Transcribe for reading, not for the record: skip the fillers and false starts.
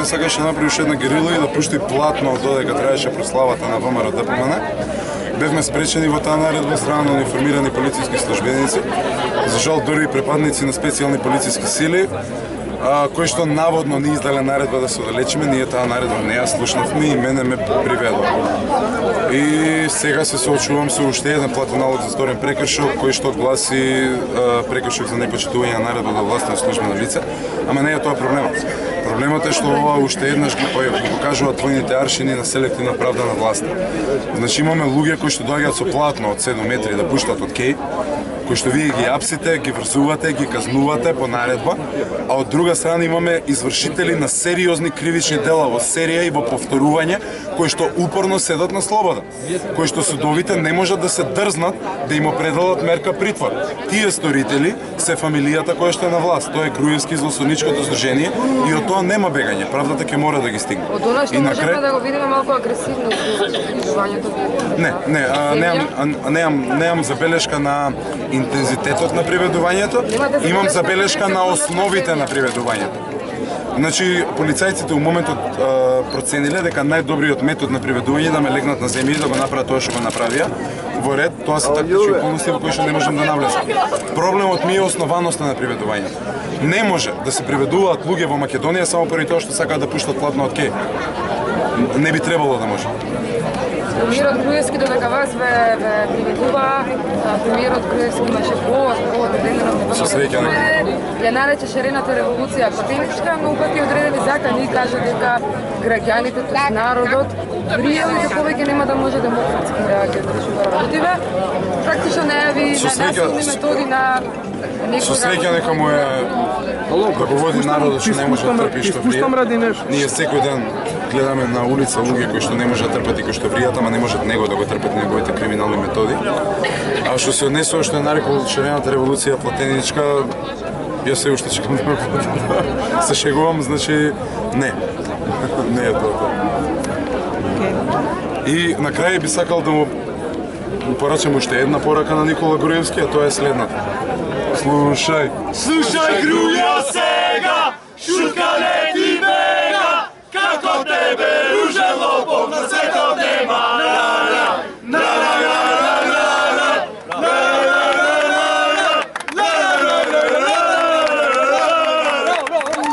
сакаше да направи уште една герила и да пушти платно додека траеше прославата на ВМРО ДПМН. Бевме спречени во таа наредба страна на униформирани полициски службеници, за жал дури и препадници на специјални полициски сили, кои што наводно не издале наредба да се оддалечиме, ние таа наредба не ја слушнавме и мене ме приведува. И сега се соочувам со уште еден платен налог за сторен прекршок, кој што гласи прекршок за непочитување на наредба до власт на службено лице, ама не е тоа проблемот. Проблемот е што ова уште еднаш ги покажуваат двојните аршини на селективна правда на власт. Значи имаме луѓе кои што доаѓаат со платно од 7 метри да пуштат од кеј, кои што вие ги апсите, ги врзувате, ги казнувате по наредба, а од друга страна имаме извршители на сериозни кривични дела во серија и во повторување, кои што упорно седат на слобода, кои што судовите не можат да се дрзнат да им определат мерка притвор. Тие сторители се фамилијата која што е на власт, тоа е Груевски злосторничкото здружение и од тоа нема бегање, правдата ќе мора да ги стигне. Од она што можеме да го видиме малку агресивно придвижувањето. Немам забелешка на интензитетот на приведувањето, имам забелешка на основите на приведувањето. Значи, полицајците у моментот процениле дека најдобриот метод на приведување да ме легнат на земја и да го направат тоа што го направија. Во ред, тоа се тактични околности во кои што не можам да навлезам. Проблемот ми е основаноста на приведувањето. Не може да се приведуваат луѓе во Македонија само поради тоа што сакаат да пуштат платно од кеј. Не би требало да може. Премиерот Груевски додека вас ве приведува, премиерот Груевски имаше повод Денеров. Со среќа ја нарече шарената револуција патеничка, многу пати одредени закани и кажа дека граѓаните, тоест народот, пријавите повеќе нема да може демократски реагираат да работиве. Практично најави насилни методи на некој. Со среќа нека му е да го води народот што не може да трпи што врие. Ние секој ден гледаме на улица луѓе кои што не можат да трпат и кои што вријат, ама не можат него да го трпат неговите криминални методи. А што се однесува што е нарекол шарената револуција платеничка, јас се уште чекам да ме се шегувам, значи не. Не е тоа. И на крај би сакал да му порачам уште една порака на Никола Груевски, а тоа е следната. Слушај Груја сега, шутка не ти бега, како тебе